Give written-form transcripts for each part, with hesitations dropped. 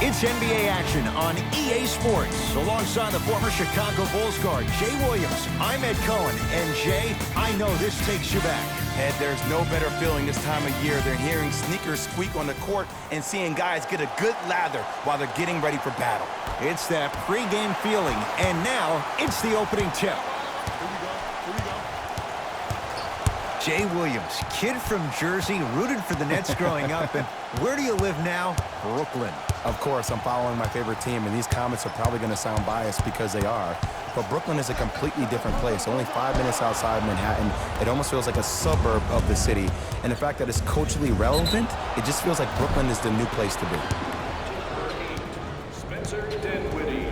It's NBA action on EA Sports. Alongside the former Chicago Bulls guard, Jay Williams, I'm Ed Cohen. And Jay, I know this takes you back. Ed, there's no better feeling this time of year than hearing sneakers squeak on the court and seeing guys get a good lather while they're getting ready for battle. It's that pregame feeling, and now it's the opening tip. Here we go. Jay Williams, kid from Jersey, rooted for the Nets growing up. And where do you live now? Brooklyn. Of course, I'm following my favorite team, and these comments are probably going to sound biased because they are. But Brooklyn is a completely different place. Only 5 minutes outside Manhattan. It almost feels like a suburb of the city. And the fact that it's culturally relevant, it just feels like Brooklyn is the new place to be. Spencer Dinwiddie.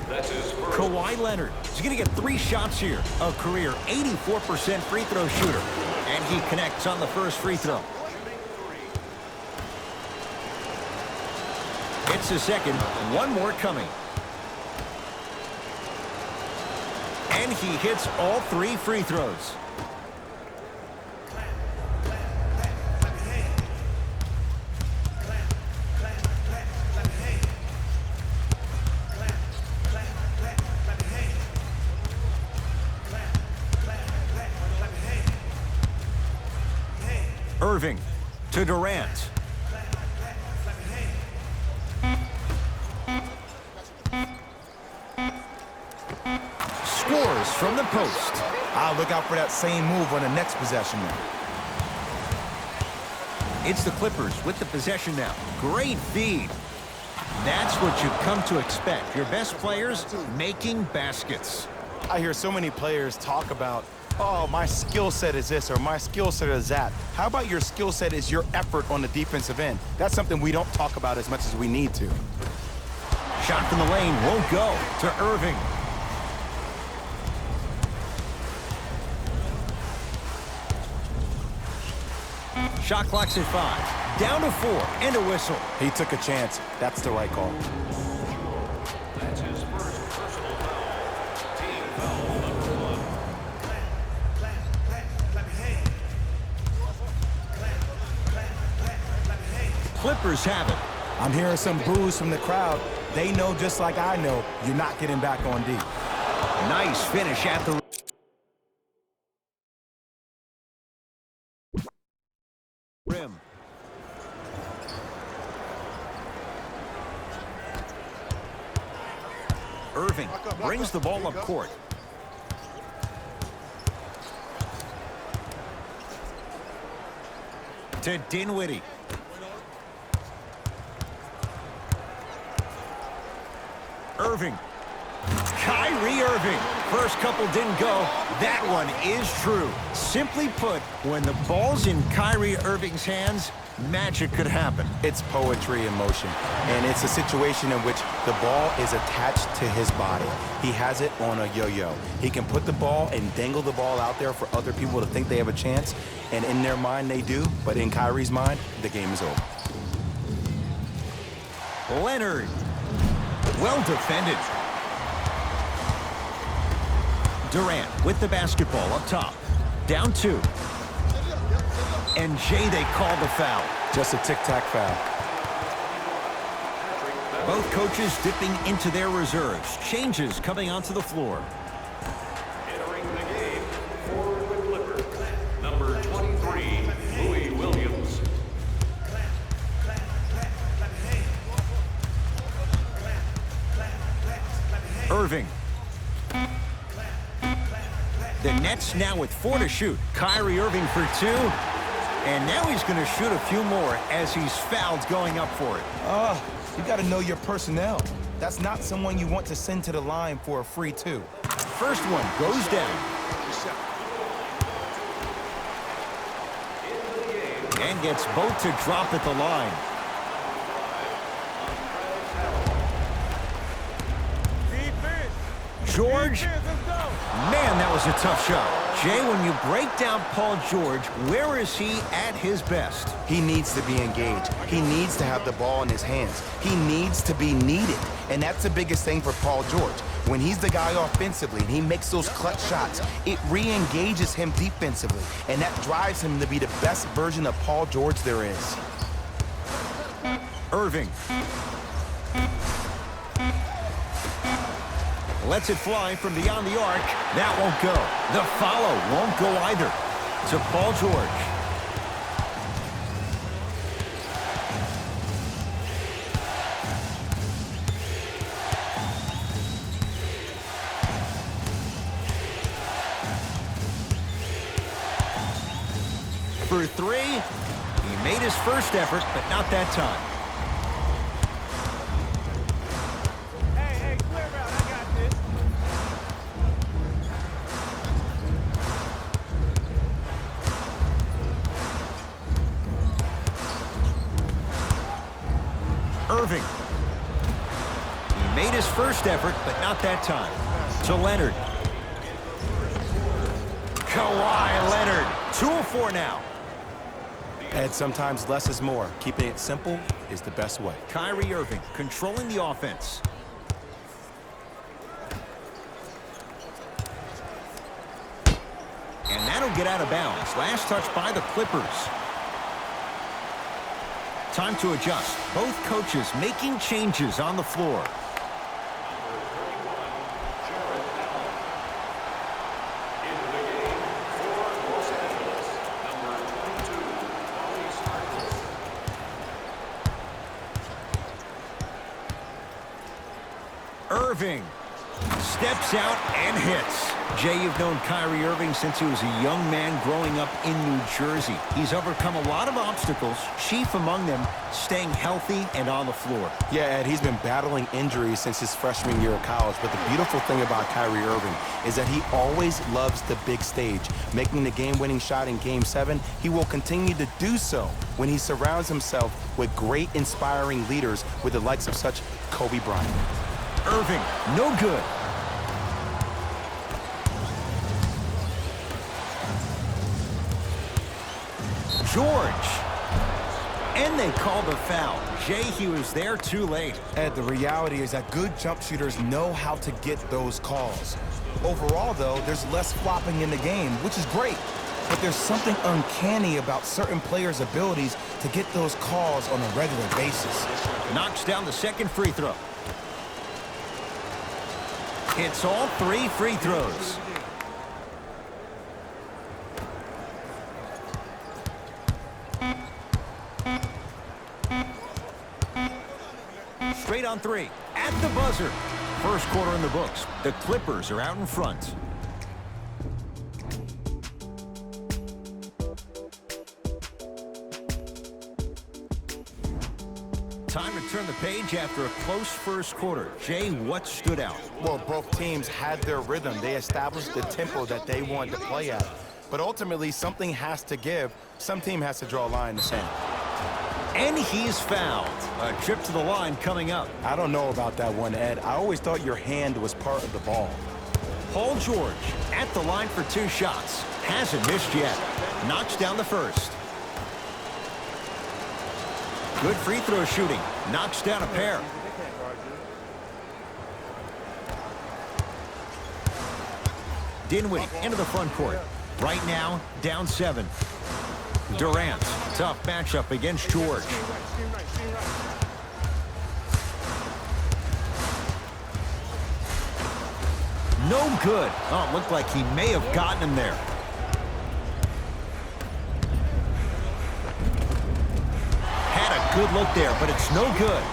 That's his first. Kawhi Leonard. He's going to get 3 shots here. A career 84% free throw shooter. And he connects on the first free throw. It's the second. One more coming. And he hits all 3 free throws. Irving to Durant. Scores from the post. I'll look out for that same move on the next possession now. It's the Clippers with the possession now. Great feed. That's what you've come to expect. Your best players making baskets. I hear so many players talk about, oh, my skill set is this or my skill set is that. How about your skill set is your effort on the defensive end? That's something we don't talk about as much as we need to. Shot from the lane won't go to Irving. Shot clock's at 5. Down to 4 and a whistle. He took a chance. That's the right call. That's his first personal foul. Team foul number 1. Clippers have it. I'm hearing some boos from the crowd. They know just like I know you're not getting back on D. Nice finish at the rim. Irving brings the ball up court. To Dinwiddie. Irving. Kyrie Irving. First couple didn't go. That one is true. Simply put, when the ball's in Kyrie Irving's hands, magic could happen. It's poetry in motion, and it's a situation in which the ball is attached to his body. He has it on a yo-yo. He can put the ball and dangle the ball out there for other people to think they have a chance, and in their mind they do, but in Kyrie's mind, the game is over. Leonard. Well defended. Durant with the basketball up top. Down 2. And Jay, they call the foul. Just a tic-tac foul. Both coaches dipping into their reserves. Changes coming onto the floor. Entering the game for the Clippers. Number 23, Louis Williams. Irving. The Nets now with 4 to shoot. Kyrie Irving for 2. And now he's going to shoot a few more as he's fouled going up for it. You got to know your personnel. That's not someone you want to send to the line for a free 2. First one goes down. And gets both to drop at the line. George, man, that was a tough shot. Jay, when you break down Paul George, where is he at his best? He needs to be engaged. He needs to have the ball in his hands. He needs to be needed. And that's the biggest thing for Paul George. When he's the guy offensively and he makes those clutch shots, it re-engages him defensively. And that drives him to be the best version of Paul George there is. Irving. Lets it fly from beyond the arc. That won't go. The follow won't go either. To Paul George. For three. He made his first effort, but not that time. Irving. He made his first effort, but not that time. To Leonard. Kawhi Leonard. 2 of 4 now. And sometimes less is more. Keeping it simple is the best way. Kyrie Irving controlling the offense. And that'll get out of bounds. Last touch by the Clippers. Time to adjust. Both coaches making changes on the floor. Irving steps out and hits. Jay, you've known Kyrie Irving since he was a young man growing up in New Jersey. He's overcome a lot of obstacles, chief among them staying healthy and on the floor. Yeah, Ed, he's been battling injuries since his freshman year of college, but the beautiful thing about Kyrie Irving is that he always loves the big stage. Making the game-winning shot in Game 7, he will continue to do so when he surrounds himself with great, inspiring leaders with the likes of such Kobe Bryant. Irving, no good. George. And they called the foul. Jay, he was there too late. Ed, the reality is that good jump shooters know how to get those calls. Overall, though, there's less flopping in the game, which is great. But there's something uncanny about certain players' abilities to get those calls on a regular basis. Knocks down the second free throw. Hits all 3 free throws. Straight on 3. At the buzzer. First quarter in the books. The Clippers are out in front. Time to turn the page after a close first quarter. Jay, what stood out? Well, both teams had their rhythm. They established the tempo that they wanted to play at. But ultimately, something has to give. Some team has to draw a line in the sand. And he's fouled. A trip to the line coming up. I don't know about that one, Ed. I always thought your hand was part of the ball. Paul George at the line for 2 shots. Hasn't missed yet. Knocks down the first. Good free throw shooting. Knocks down a pair. Dinwiddie into the front court. Right now, down 7. Durant, tough matchup against George. No good. Oh, it looked like he may have gotten him there. Had a good look there, but it's no good.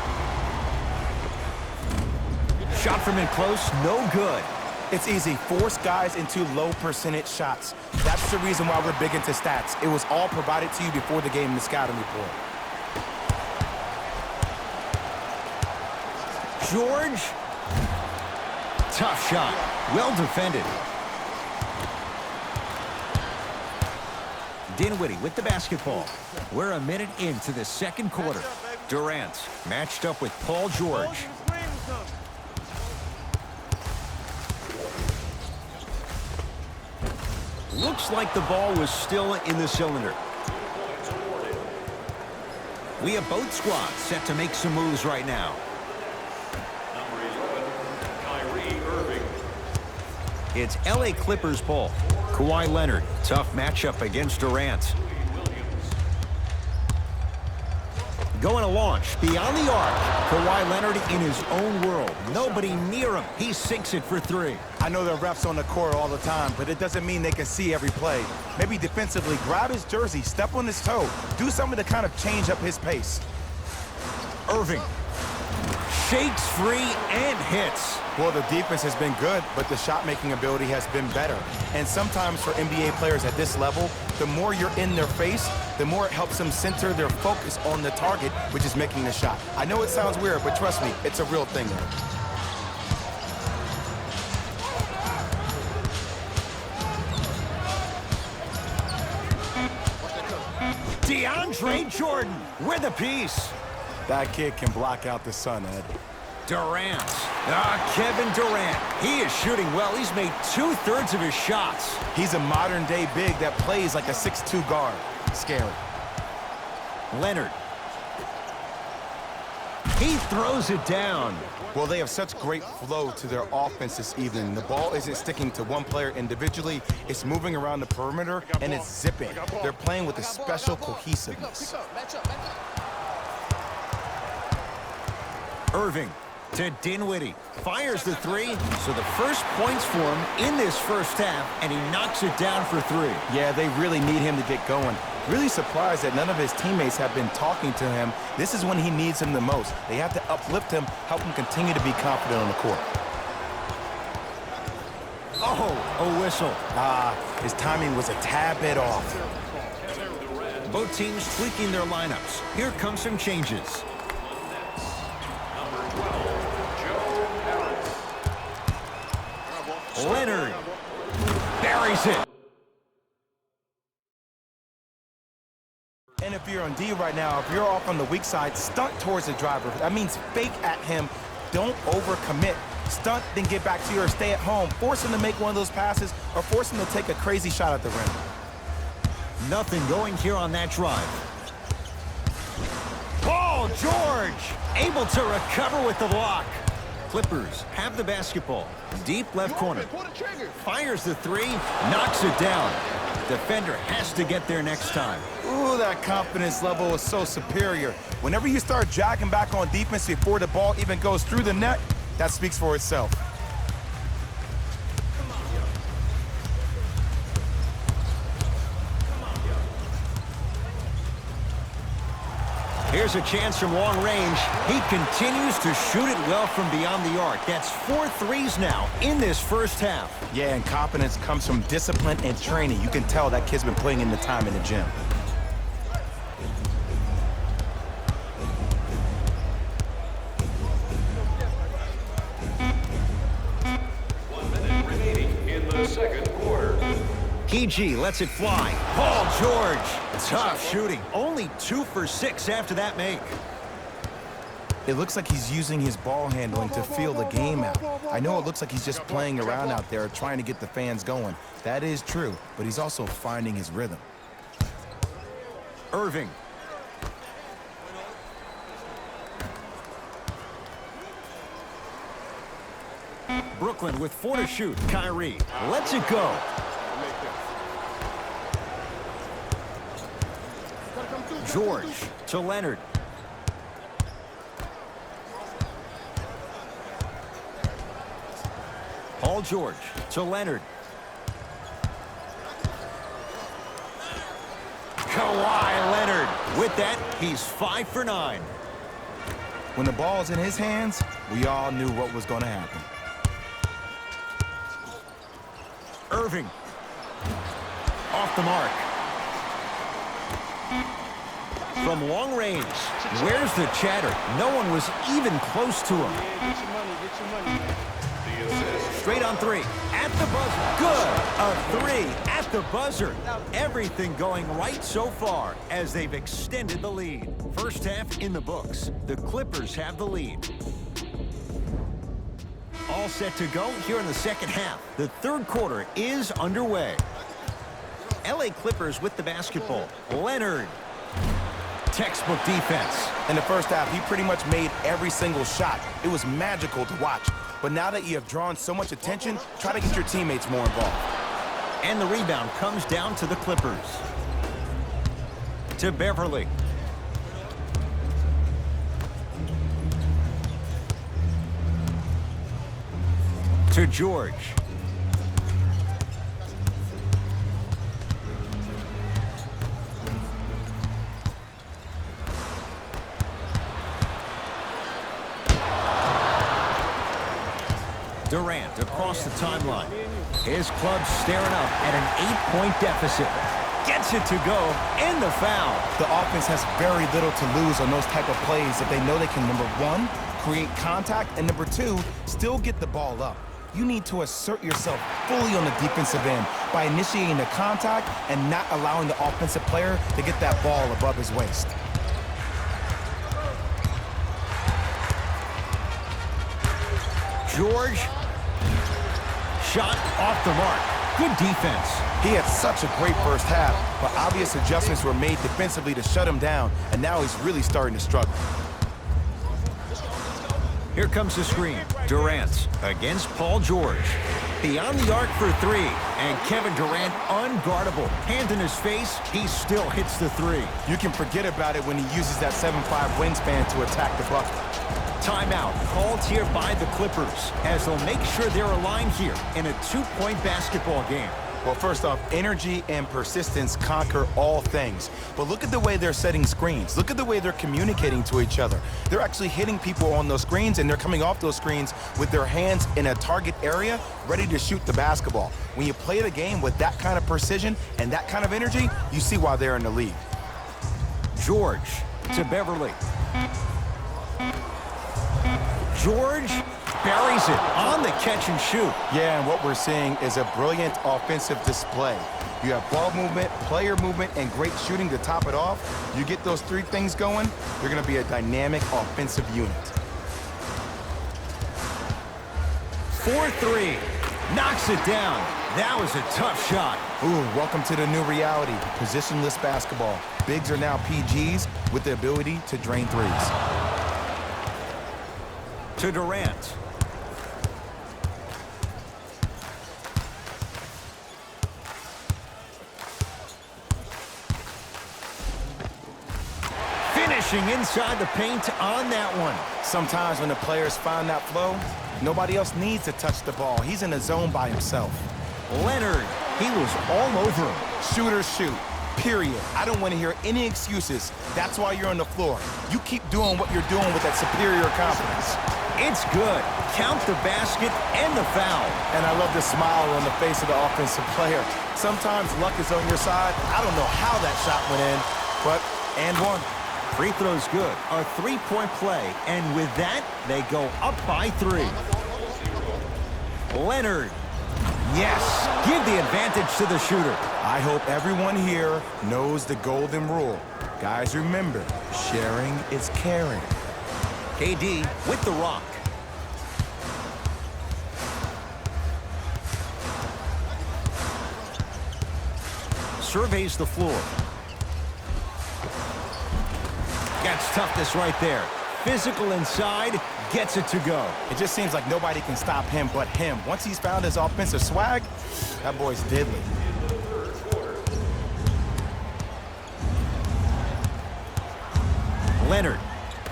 Shot from in close, no good. It's easy. Force guys into low percentage shots. That's the reason why we're big into stats. It was all provided to you before the game in the scouting report. George. Tough shot. Well defended. Dinwiddie with the basketball. We're a minute into the second quarter. Durant matched up with Paul George. Looks like the ball was still in the cylinder. We have both squads set to make some moves right now. Number 11, Kyrie Irving. It's LA Clippers ball. Kawhi Leonard, tough matchup against Durant. Going to launch beyond the arc. Kawhi Leonard in his own world. Nobody near him. He sinks it for three. I know there are refs on the court all the time, but it doesn't mean they can see every play. Maybe defensively, grab his jersey, step on his toe, do something to kind of change up his pace. Irving shakes free and hits. Well, the defense has been good, but the shot-making ability has been better. And sometimes for NBA players at this level, the more you're in their face, the more it helps them center their focus on the target, which is making the shot. I know it sounds weird, but trust me, it's a real thing there. DeAndre Jordan with a piece. That kid can block out the sun, Ed. Durant. Kevin Durant. He is shooting well. He's made 2/3 of his shots. He's a modern-day big that plays like a 6'2" guard. Scary. Leonard. He throws it down. Well, they have such great flow to their offense this evening. The ball isn't sticking to one player individually. It's moving around the perimeter, and it's zipping. They're playing with a special cohesiveness. Irving to Dinwiddie. Fires the three, so the first points for him in this first half, and he knocks it down for three. Yeah, they really need him to get going. Really surprised that none of his teammates have been talking to him. This is when he needs him the most. They have to uplift him, help him continue to be confident on the court. Oh, a whistle. His timing was a tad bit off. Both teams tweaking their lineups. Here come some changes. Leonard buries it. And if you're on D right now, if you're off on the weak side, stunt towards the driver. That means fake at him. Don't overcommit. Stunt, then get back to you or stay at home. Force him to make one of those passes or force him to take a crazy shot at the rim. Nothing going here on that drive. Paul George able to recover with the block. Clippers have the basketball. Deep left corner. Fires the three, knocks it down. Defender has to get there next time. Ooh, that confidence level is so superior. Whenever you start jacking back on defense before the ball even goes through the net, that speaks for itself. Here's a chance from long range. He continues to shoot it well from beyond the arc. That's 4 threes now in this first half. Yeah, and confidence comes from discipline and training. You can tell that kid's been putting in the time in the gym. In the second quarter. PG lets it fly. Paul George. Tough shooting. Only 2 for 6 after that make. It looks like he's using his ball handling to feel the game out. I know it looks like he's just playing around out there trying to get the fans going. That is true, but he's also finding his rhythm. Irving. Brooklyn with 4 to shoot. Kyrie lets it go. George to Leonard. Paul George to Leonard. Kawhi Leonard. With that, he's 5 for 9. When the ball's in his hands, we all knew what was going to happen. Irving. Off the mark. From long range. Where's the chatter? No one was even close to him. Straight on 3. At the buzzer. Good. A 3 at the buzzer. Everything going right so far as they've extended the lead. First half in the books. The Clippers have the lead. All set to go here in the second half. The third quarter is underway. LA Clippers with the basketball. Leonard. Textbook defense. In the first half, he pretty much made every single shot. It was magical to watch. But now that you have drawn so much attention, try to get your teammates more involved. And the rebound comes down to the Clippers. To Beverly. To George. Durant across the timeline. His club staring up at an 8-point deficit. Gets it to go, and the foul. The offense has very little to lose on those type of plays if they know they can, number one, create contact, and number two, still get the ball up. You need to assert yourself fully on the defensive end by initiating the contact and not allowing the offensive player to get that ball above his waist. George. Shot off the mark. Good defense. He had such a great first half, but obvious adjustments were made defensively to shut him down, and now he's really starting to struggle. Here comes the screen. Durant against Paul George. Beyond the arc for three, and Kevin Durant unguardable. Hand in his face, he still hits the three. You can forget about it when he uses that 7'5" wingspan to attack the bucket. Timeout called here by the Clippers, as they'll make sure they're aligned here in a 2-point basketball game. Well, first off, energy and persistence conquer all things. But look at the way they're setting screens. Look at the way they're communicating to each other. They're actually hitting people on those screens, and they're coming off those screens with their hands in a target area, ready to shoot the basketball. When you play the game with that kind of precision and that kind of energy, you see why they're in the league. George to Beverly. George buries it on the catch and shoot. Yeah, and what we're seeing is a brilliant offensive display. You have ball movement, player movement, and great shooting to top it off. You get those three things going, you're going to be a dynamic offensive unit. 4-3. Knocks it down. That was a tough shot. Ooh, welcome to the new reality, positionless basketball. Bigs are now PGs with the ability to drain threes. To Durant. Finishing inside the paint on that one. Sometimes when the players find that flow, nobody else needs to touch the ball. He's in a zone by himself. Leonard, he was all over him. Shooters shoot, period. I don't want to hear any excuses. That's why you're on the floor. You keep doing what you're doing with that superior confidence. It's good. Count the basket and the foul. And I love the smile on the face of the offensive player. Sometimes luck is on your side. I don't know how that shot went in, but and one. Free throw's good. A 3-point play. And with that, they go up by 3. Leonard. Yes. Give the advantage to the shooter. I hope everyone here knows the golden rule. Guys, remember, sharing is caring. KD with the rock. Surveys the floor. Gets toughness right there. Physical inside, gets it to go. It just seems like nobody can stop him but him. Once he's found his offensive swag, that boy's deadly. Leonard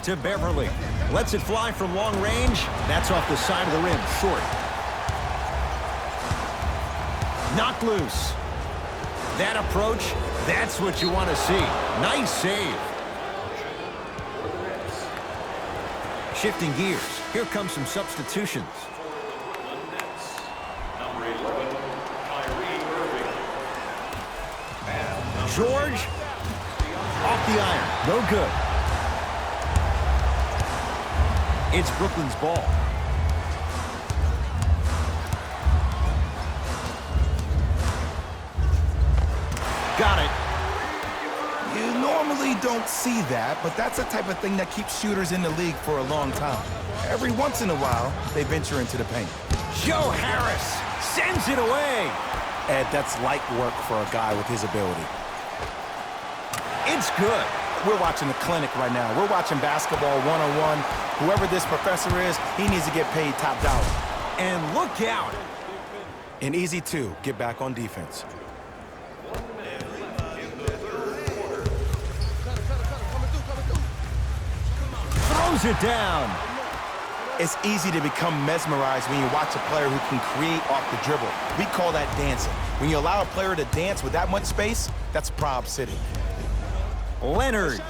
to Beverly. Lets it fly from long range. That's off the side of the rim, short. Knocked loose. That approach, that's what you want to see. Nice save. Shifting gears. Here comes some substitutions. Number 11, Kyrie Irving. And George off the iron. No good. It's Brooklyn's ball. Got it. You normally don't see that, but that's the type of thing that keeps shooters in the league for a long time. Every once in a while, they venture into the paint. Joe Harris sends it away. Ed, that's light work for a guy with his ability. It's good. We're watching a clinic right now. We're watching basketball one-on-one. Whoever this professor is, he needs to get paid top dollar. And look out. And easy, too. Get back on defense. Throws it down. It's easy to become mesmerized when you watch a player who can create off the dribble. We call that dancing. When you allow a player to dance with that much space, that's Prob City. Leonard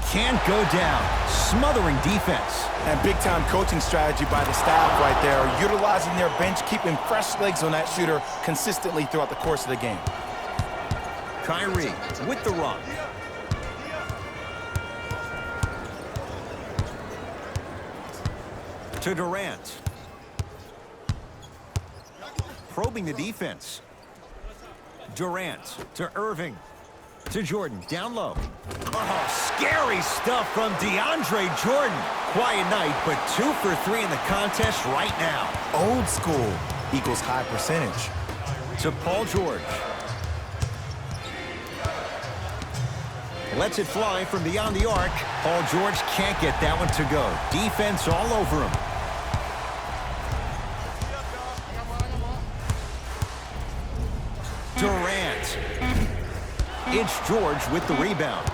can't go down. Smothering defense. And big-time coaching strategy by the staff right there, utilizing their bench, keeping fresh legs on that shooter consistently throughout the course of the game. Kyrie with the run. To Durant. Probing the defense. Durant to Irving. To Jordan, down low. Oh, scary stuff from DeAndre Jordan. Quiet night, but 2 for 3 in the contest right now. Old school equals high percentage. To Paul George. Lets it fly from beyond the arc. Paul George can't get that one to go. Defense all over him. Durant. It's George with the rebound.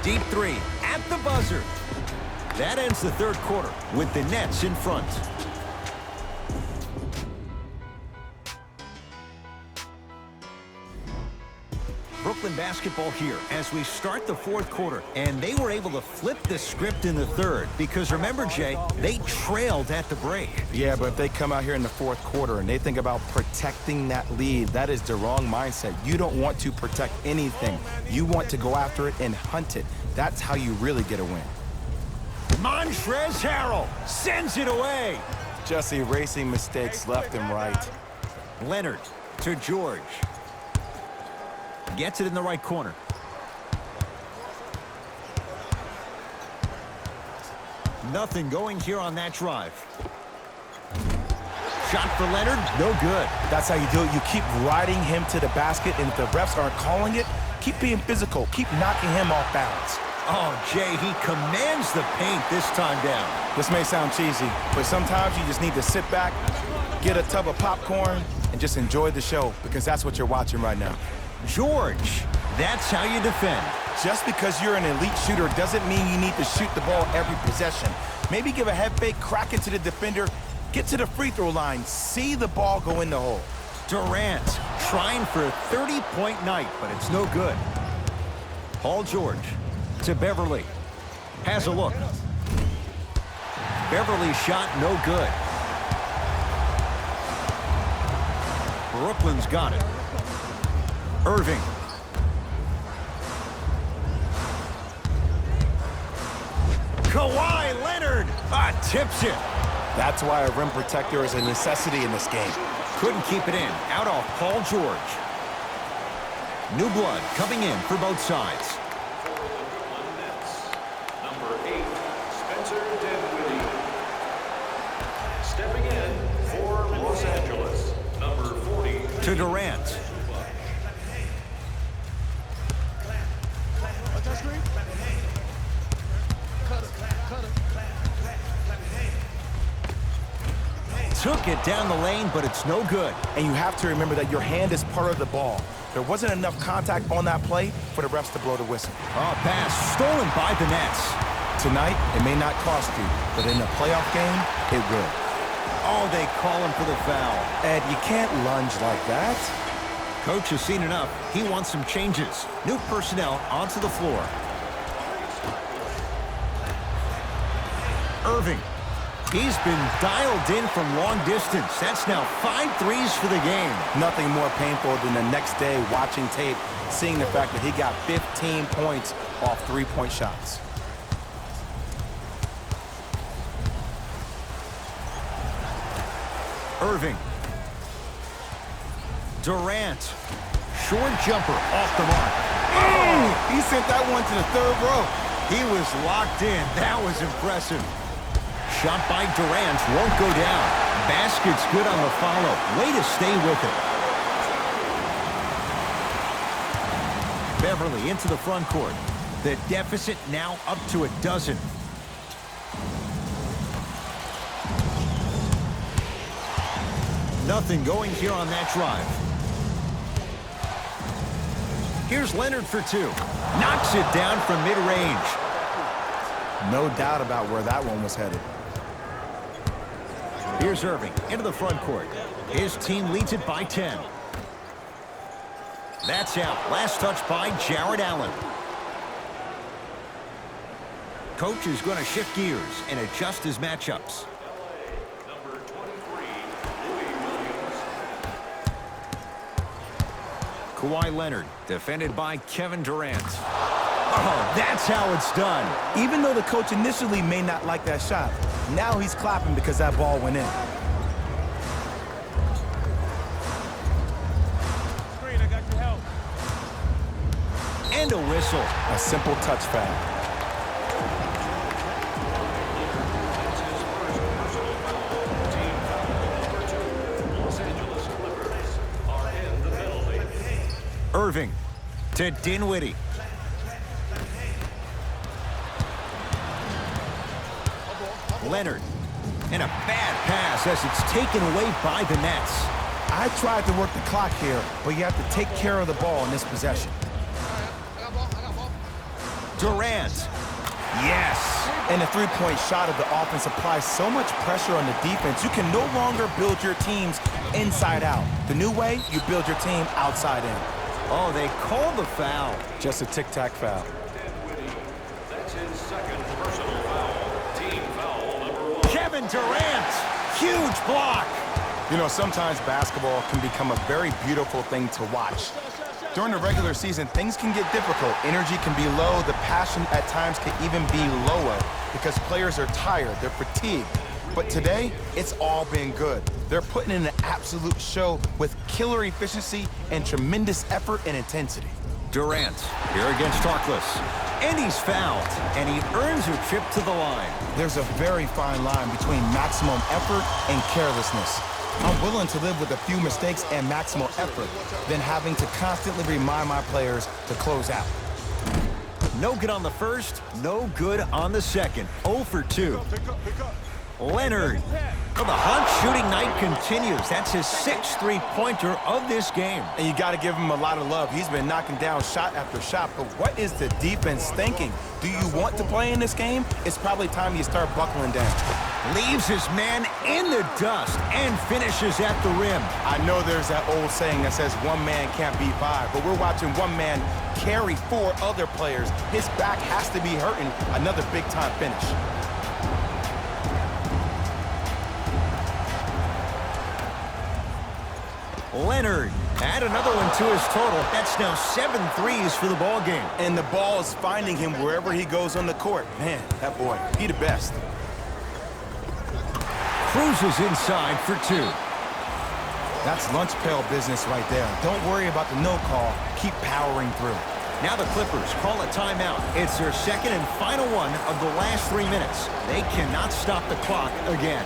Deep 3 at the buzzer. That ends the third quarter with the Nets in front. Brooklyn basketball here as we start the fourth quarter, and they were able to flip the script in the third because remember, Jay, they trailed at the break. Yeah, but if they come out here in the fourth quarter and they think about protecting that lead, that is the wrong mindset. You don't want to protect anything. You want to go after it and hunt it. That's how you really get a win. Montrezl Harrell sends it away. Just erasing mistakes left and right. Leonard to George. Gets it in the right corner. Nothing going here on that drive. Shot for Leonard, no good. That's how you do it. You keep riding him to the basket, and if the refs aren't calling it, keep being physical. Keep knocking him off balance. Oh, Jay, he commands the paint this time down. This may sound cheesy, but sometimes you just need to sit back, get a tub of popcorn, and just enjoy the show, because that's what you're watching right now. George, that's how you defend. Just because you're an elite shooter doesn't mean you need to shoot the ball every possession. Maybe give a head fake, crack it to the defender, get to the free throw line, see the ball go in the hole. Durant trying for a 30-point night, but it's no good. Paul George to Beverly. Has a look. Beverly's shot no good. Brooklyn's got it. Irving. Kawhi Leonard tips it. That's why a rim protector is a necessity in this game. Couldn't keep it in. Out off Paul George. New blood coming in for both sides. Number 8, Spencer Dinwiddie. Stepping in for Los Angeles, number 40. To Durant. Took it down the lane, but it's no good. And you have to remember that your hand is part of the ball. There wasn't enough contact on that play for the refs to blow the whistle. Oh, pass stolen by the Nets. Tonight, it may not cost you, but in a playoff game, it will. Oh, they call him for the foul. Ed, you can't lunge like that. Coach has seen enough. He wants some changes. New personnel onto the floor. Irving. He's been dialed in from long distance. That's now 5 threes for the game. Nothing more painful than the next day watching tape, seeing the fact that he got 15 points off three-point shots. Irving. Durant. Short jumper off the mark. Oh, he sent that one to the third row. He was locked in. That was impressive. Shot by Durant won't go down. Basket's good on the follow. Way to stay with it. Beverly into the front court. The deficit now up to 12. Nothing going here on that drive. Here's Leonard for 2. Knocks it down from mid-range. No doubt about where that one was headed. Here's Irving into the front court. His team leads it by 10. That's out. Last touch by Jarrett Allen. Coach is going to shift gears and adjust his matchups. Number 23, Louis Williams. Kawhi Leonard, defended by Kevin Durant. Oh, that's how it's done. Even though the coach initially may not like that shot, now he's clapping because that ball went in. Screen, I got your help. And a whistle. A simple touch foul. That's his first personal foul. Team foul number 2. Los Angeles Clippers are in the penalty. Irving to Dinwiddie. Leonard. And a bad pass as it's taken away by the Nets. I tried to work the clock here, but you have to take care of the ball in this possession. Durant. Yes. And the three-point shot of the offense applies so much pressure on the defense, you can no longer build your teams inside out. The new way, you build your team outside in. Oh, they called the foul. Just a tic-tac foul. Dinwiddie. That's his second personal foul. Team foul number 1. Kevin Durant. Huge block. You know, sometimes basketball can become a very beautiful thing to watch. During the regular season, things can get difficult. Energy can be low. The passion at times can even be lower because players are tired. They're fatigued. But today, it's all been good. They're putting in an absolute show with killer efficiency and tremendous effort and intensity. Durant here against Harkless. And he's fouled. And he earns a trip to the line. There's a very fine line between maximum effort and carelessness. I'm willing to live with a few mistakes and maximal effort than having to constantly remind my players to close out. No good on the first, no good on the second. 0 for 2. Pick up. Leonard. Well, the hot shooting night continues. That's his 6th three-pointer of this game. And you got to give him a lot of love. He's been knocking down shot after shot. But what is the defense thinking? Do you want to play in this game? It's probably time you start buckling down. Leaves his man in the dust and finishes at the rim. I know there's that old saying that says one man can't beat five, but we're watching one man carry 4 other players. His back has to be hurting. Another big-time finish. Leonard, add another one to his total. That's now 7 threes for the ball game. And the ball is finding him wherever he goes on the court. Man, that boy, he the best. Cruises inside for 2. That's lunch pail business right there. Don't worry about the no call. Keep powering through. Now the Clippers call a timeout. It's their second and final one of the last 3 minutes. They cannot stop the clock again.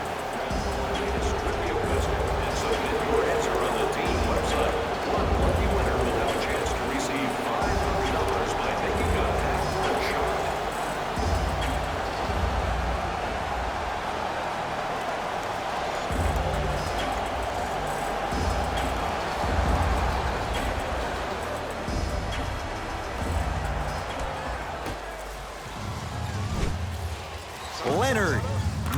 Leonard.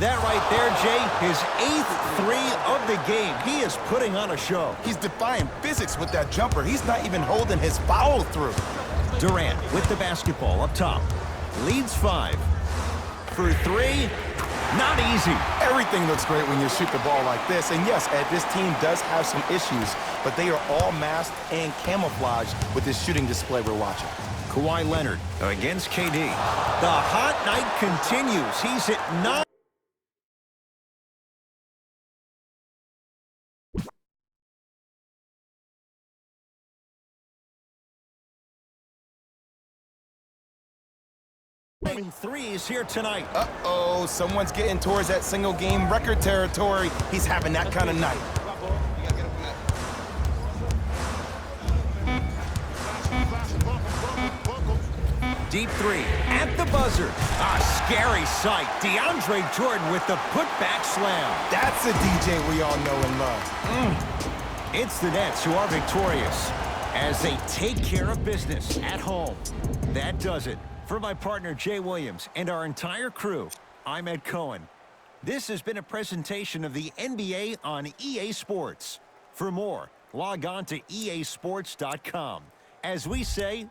That right there, Jay, his 8th 3 of the game. He is putting on a show. He's defying physics with that jumper. He's not even holding his foul through. Durant with the basketball up top. Leads 5. For 3, not easy. Everything looks great when you shoot the ball like this. And yes, Ed, this team does have some issues, but they are all masked and camouflaged with this shooting display we're watching. Kawhi Leonard against KD. The hot night continues. He's at 9. Threes here tonight. Uh-oh, someone's getting towards that single game record territory. He's having that kind of night. Deep 3 at the buzzer. A scary sight. DeAndre Jordan with the putback slam. That's a DJ we all know and love. It's the Nets who are victorious as they take care of business at home. That does it for For my partner, Jay Williams, and our entire crew, I'm Ed Cohen. This has been a presentation of the NBA on EA Sports. For more, log on to easports.com. As we say...